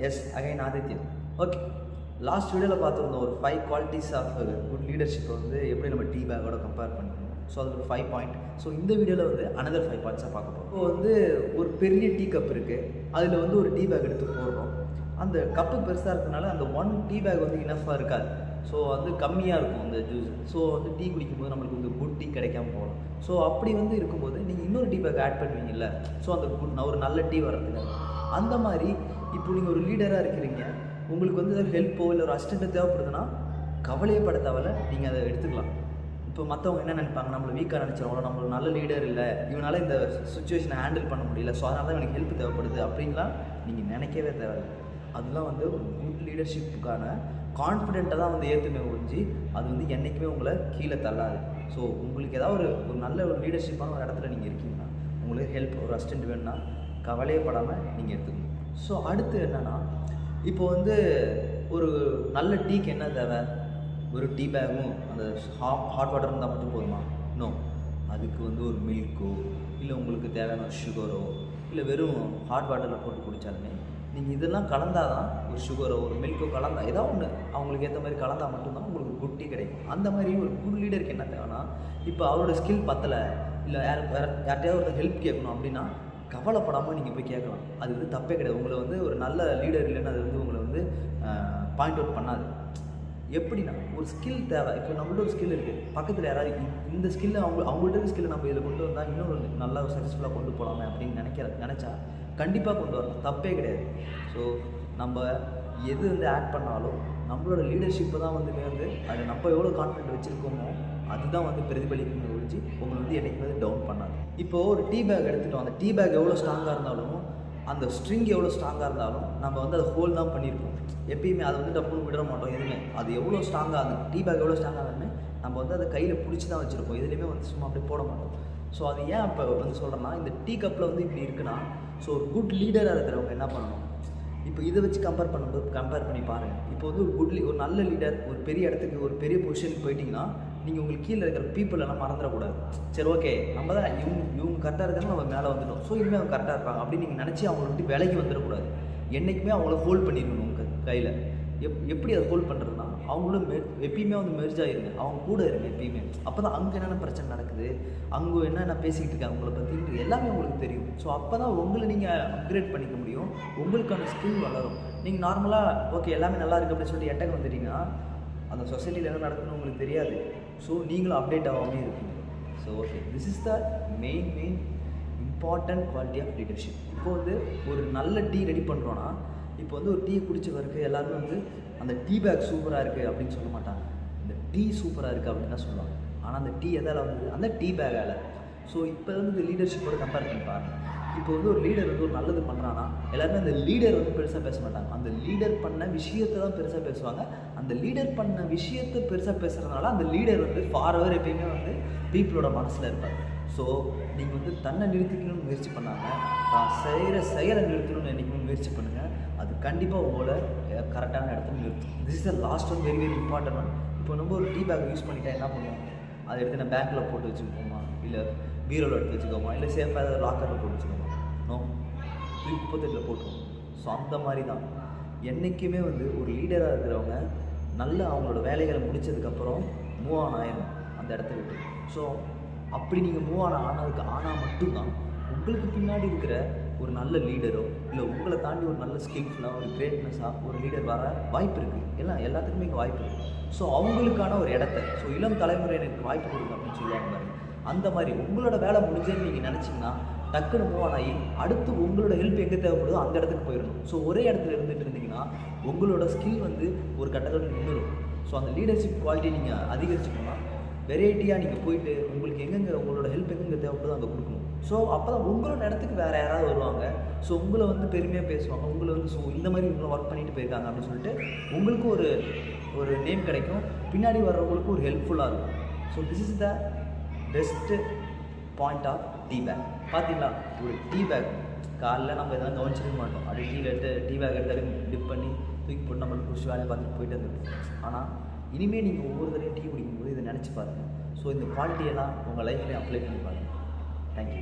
S again Adityan. Okay, last வீடியோவில் பார்த்துருந்தோம் ஒரு 5 குவாலிட்டிஸ் ஆஃப் குட் லீடர்ஷிப்பை வந்து எப்படி நம்ம டீ பேக்கோட கம்பேர் பண்ணணும். ஸோ அது ஒரு 5 பாயிண்ட். ஸோ இந்த வீடியோவில் வந்து அனதர் 5 பாயிண்ட்ஸாக பார்க்க போகிறோம். இப்போ வந்து ஒரு பெரிய டீ கப் இருக்குது, அதில் வந்து ஒரு டீ பேக் எடுத்து போடுறோம். அந்த கப்பு பெருசாக இருக்கிறதுனால அந்த 1 டீ பேக் வந்து இனஃபாக இருக்காது. ஸோ வந்து கம்மியாக இருக்கும் அந்த ஜூஸ். ஸோ வந்து டீ குடிக்கும்போது நம்மளுக்கு வந்து குட் டீ கிடைக்காம போகலாம். ஸோ அப்படி வந்து இருக்கும்போது நீங்கள் இன்னொரு டீ பேக் ஆட் பண்ணுவீங்கல்ல, ஸோ அந்த ஒரு நல்ல டீ வர்றதுக்கு. அந்த மாதிரி இப்போ நீங்கள் ஒரு லீடராக இருக்கிறீங்க, உங்களுக்கு வந்து ஒரு ஹெல்ப்போ இல்லை ஒரு அசிஸ்டண்ட்டோ தேவைப்படுதுன்னா கவலையே பட தேவையில்ல, நீங்கள் அதை எடுத்துக்கலாம். இப்போ மற்றவங்க என்ன நினைப்பாங்க, நம்மளை வீக்காக நினச்சிருவாங்களோ, நம்ம ஒரு நல்ல லீடர் இல்லை, இவனால் இந்த சுச்சுவேஷனை ஹேண்டில் பண்ண முடியல, ஸோ அதனால தான் எனக்கு ஹெல்ப் தேவைப்படுது அப்படின்லாம் நீங்கள் நினைக்கவே தேவையில்லை. அதெல்லாம் வந்து ஒரு குட் லீடர்ஷிப்புக்கான கான்ஃபிடென்ட்டை தான் வந்து ஏற்றுமே ஒழிஞ்சு அது வந்து என்றைக்குமே உங்களை கீழே தள்ளாது. ஸோ உங்களுக்கு ஏதாவது ஒரு நல்ல ஒரு லீடர்ஷிப்பான ஒரு இடத்துல நீங்கள் இருக்கீங்கன்னா, உங்களுக்கு ஹெல்ப் ஒரு அசிஸ்டண்ட் வேணும்னா கவலையே படாமல் நீங்கள் எடுத்துக்கணும். ஸோ அடுத்து என்னென்னா, இப்போ வந்து ஒரு நல்ல டீக்கு என்ன தேவை, ஒரு டீ பேக்கும் அந்த ஹாட் வாட்டர் இருந்தால் மட்டும் போதுமா? நோ, அதுக்கு வந்து ஒரு மில்க்கோ இல்லை உங்களுக்கு தேவையான சுகரோ இல்லை வெறும் ஹாட் வாட்டரில் போட்டு குடித்தாலுமே நீங்கள் இதெல்லாம் கலந்தால் தான் ஒரு சுகரோ ஒரு மில்க்கோ கலந்தால் ஏதாவது ஒன்று அவங்களுக்கு ஏற்ற மாதிரி கலந்தால் மட்டும்தான் உங்களுக்கு குட் டீ கிடைக்கும். அந்த மாதிரி ஒரு குட் லீடருக்கு என்ன தேவைன்னா, இப்போ அவரோட ஸ்கில் பத்தலை இல்லை யார்கிட்டையாவது ஒரு ஹெல்ப் கேட்கணும் அப்படின்னா கவலைப்படாமல் நீங்கள் போய் கேட்கலாம். அது வந்து தப்பே கிடையாது. உங்களை வந்து ஒரு நல்ல லீடர் இல்லைன்னு அது வந்து உங்களை வந்து பாயிண்ட் அவுட் பண்ணாது. எப்படின்னா, ஒரு ஸ்கில் தேவை. இப்போ நம்மள்ட்ட ஒரு ஸ்கில் இருக்குது, பக்கத்தில் யாராவது இந்த ஸ்கில்லை அவங்கள்ட்ட இருக்க ஸ்கில்லை நம்ம இதில் கொண்டு வந்தால் இன்னும் நல்லா சக்ஸஸ்ஃபுல்லாக கொண்டு போகலாமே அப்படின்னு நினச்சா கண்டிப்பாக கொண்டு வரலாம், தப்பே கிடையாது. ஸோ நம்ம எது வந்து ஆட் பண்ணாலும் நம்மளோட லீடர்ஷிப்பை தான் வந்து அது நம்ம எவ்வளோ கான்ஃபிடென்ட் வச்சுருக்கோமோ அதுதான் வந்து பிரதிபலிக்கணும் ஒழிச்சு உங்களை வந்து என்றைக்குமே வந்து டவுன் பண்ணாது. இப்போது ஒரு டீ பேக் எடுத்துட்டோம், அந்த டீ பேக் எவ்வளோ ஸ்ட்ராங்காக இருந்தாலும் அந்த ஸ்ட்ரிங் எவ்வளோ ஸ்ட்ராங்காக இருந்தாலும் நம்ம வந்து அதை ஹோல்ட் தான் பண்ணியிருக்கோம். எப்பயுமே அதை வந்து டப்புன்னு விட மாட்டோம் எதுவுமே. அது எவ்வளோ ஸ்ட்ராங்காக, அந்த டீ பேக் எவ்வளோ ஸ்ட்ராங்காக இருந்தாலுமே நம்ம வந்து அதை கையில் பிடிச்சி தான் வச்சுருப்போம், எதுலேயுமே வந்து சும்மா அப்படியே போட மாட்டோம். ஸோ அது ஏன் இப்போ வந்து சொல்கிறேன்னா, இந்த டீ கப்பில் வந்து இப்படி இருக்குன்னா, ஸோ ஒரு குட் லீடராக இருக்கிறவங்க என்ன பண்ணணும், இப்போ இதை வச்சு கம்பேர் பண்ணி பாருங்கள். இப்போ வந்து ஒரு நல்ல லீடர் ஒரு பெரிய இடத்துக்கு ஒரு பெரிய பொசிஷனுக்கு போயிட்டிங்கன்னா நீங்கள் உங்களுக்கு கீழே இருக்கிற பீப்புள் எல்லாம் மறந்துடக்கூடாது. சரி, ஓகே, நம்ம தான் இவங்க கரெக்டாக இருக்காங்க, நம்ம மேலே வந்துட்டோம், ஸோ இனிமேல் அவங்க கரெக்டாக இருப்பாங்க அப்படின்னு நீங்கள் நினச்சி அவங்கள விட்டு விலைக்கு வந்துடக்கூடாது. என்றைக்குமே அவங்கள ஹோல்ட் பண்ணிடணும் உங்கள் கையில். எப்படி அதை ஹோல்ட் பண்ணுறதுனா, அவங்களும் எப்பயுமே வந்து மெர்ஜ் ஆகிருங்க, அவங்க கூட இருங்க எப்பயுமே. அப்போ தான் அங்கே என்னென்ன பிரச்சனை நடக்குது, அங்கே என்னென்ன பேசிக்கிட்டு இருக்காங்க உங்களை பற்றி எல்லாமே உங்களுக்கு தெரியும். ஸோ அப்போ தான் உங்களை நீங்கள் அப்கிரேட் பண்ணிக்க முடியும், உங்களுக்கான ஸ்கில் வளரும். நீங்கள் நார்மலாக ஓகே எல்லாமே நல்லா இருக்குது அப்படின்னு சொல்லிட்டு எட்டக்கு வந்துட்டீங்கன்னா அந்த சொசைட்டியில் என்ன நடக்குதுன்னு உங்களுக்கு தெரியாது. ஸோ நீங்களும் அப்டேட் ஆகாமே இருப்பீங்க. So okay, this is the main important quality of leadership. இப்போ வந்து ஒரு நல்ல டீ ரெடி பண்ணுறோன்னா, இப்போ வந்து ஒரு டீயை குடிச்ச வரைக்கும் எல்லாருமே வந்து அந்த டீ பேக் சூப்பராக இருக்குது அப்படின்னு சொல்ல மாட்டாங்க, இந்த டீ சூப்பராக இருக்குது அப்படின்னு தான் சொல்லுவாங்க. ஆனால் அந்த டீ எதால் வந்து அந்த டீ பேக்கால். ஸோ இப்போ வந்து இந்த லீடர்ஷிப்போட கம்பேர் பண்ணி பாருங்கள். இப்போ வந்து ஒரு லீடர் வந்து ஒரு நல்லது பண்ணுறான்னா எல்லாருமே அந்த லீடர் வந்து பெருசாக பேச மாட்டாங்க, அந்த லீடர் பண்ண விஷயத்தை தான் பெருசாக பேசுவாங்க. அந்த லீடர் பண்ண விஷயத்தை பெருசாக பேசுகிறதுனால அந்த லீடர் வந்து ஃபார்வர் எப்பயுமே வந்து பீப்புளோட மனசில் இருப்பார். ஸோ நீங்கள் வந்து தன்னை நிறுத்திக்கணும்னு முயற்சி பண்ணாமல் தான் செயலை நிறுத்தணும்னு என்றைக்குமே முயற்சி பண்ணுங்கள். அது கண்டிப்பாக உங்களோட கரெக்டான இடத்துல நிறுத்தும். This is the last one, very important one. இப்போ நம்ம ஒரு டீ பேக் யூஸ் பண்ணிட்டா என்ன பண்ணுவோம், அதை எடுத்து நான் பேங்க்கில் போட்டு வச்சுக்கோமா, இல்லை பீரோவில் எடுத்து வச்சுக்கோமா, இல்லை சேஃபாக ஏதாவது லாக்கரில் போட்டு வச்சுக்கோமா? நோ, 38 போட்டுருவோம். ஸோ அந்த மாதிரி தான் என்றைக்குமே வந்து ஒரு லீடராக இருக்கிறவங்க நல்லா அவங்களோட வேலைகளை முடித்ததுக்கப்புறம் மூவ் ஆன் ஆயிடும் அந்த இடத்த விட்டு. ஸோ அப்படி நீங்கள் மூவ் ஆனால் மட்டும்தான் உங்களுக்கு பின்னாடி இருக்கிற ஒரு நல்ல லீடரோ இல்லை உங்களை தாண்டி ஒரு நல்ல ஸ்கில்ஃபுல்லாக ஒரு கிரேட்னஸாக ஒரு லீடர் வர வாய்ப்பு இருக்குது. எல்லாத்துக்குமே இங்கே வாய்ப்பு இருக்குது. ஸோ அவங்களுக்கான ஒரு இடத்த, ஸோ இளம் தலைமுறையினருக்கு வாய்ப்பு கொடுங்க அப்படின்னு சொல்லுவாங்க. அந்த மாதிரி உங்களோட வேலை முடிஞ்சேன்னு நீங்கள் நினச்சிங்கன்னா டக்குன்னு மூவ் ஆகி அடுத்து உங்களோட ஹெல்ப் எங்கே தேவைப்படுதோ அந்த இடத்துக்கு போயிடணும். ஸோ ஒரே இடத்துல இருந்துகிட்டு இருந்தீங்கன்னா உங்களோட ஸ்கில் வந்து ஒரு கட்டத்தில் நின்றுடும். ஸோ அந்த லீடர்ஷிப் குவாலிட்டி நீங்கள் அதிகரிச்சுக்கணும்னா வெரைட்டியாக நீங்கள் போயிட்டு உங்களுக்கு உங்களோட ஹெல்ப் எங்கெங்கே தேவைப்படுதோ அங்கே கொடுக்கணும். ஸோ அப்போ தான் உங்களோட இடத்துக்கு வேறு யாராவது வருவாங்க. ஸோ உங்களை வந்து பெருமையாக பேசுவாங்க, உங்களை வந்து ஸோ இந்த மாதிரி உங்களை ஒர்க் பண்ணிட்டு போயிருக்காங்க அப்படின்னு சொல்லிட்டு உங்களுக்கு ஒரு நேம் கிடைக்கும், பின்னாடி வர்றவங்களுக்கு ஒரு ஹெல்ப்ஃபுல்லாக இருக்கும். So this is the best point of tea bag. பார்த்தீங்களா, ஒரு டீ பேக் காலையில் நம்ம எதனா கவனிச்சிக்க மாட்டோம், அப்படியே டீ பேக் எடுத்து டிப் பண்ணி தூக்கி போட்டு நம்மளுக்கு குடிச்சு வேலையை பார்த்துட்டு போயிட்டு வந்துடும். ஆனால் இனிமேல் நீங்கள் ஒவ்வொரு தடவையும் டீ குடிக்கும்போது இதை நினச்சி பாருங்கள். ஸோ இந்த குவாலிட்டியெல்லாம் உங்கள் லைஃப்லேயும் அப்ளை பண்ணி பாருங்கள். தேங்க்யூ.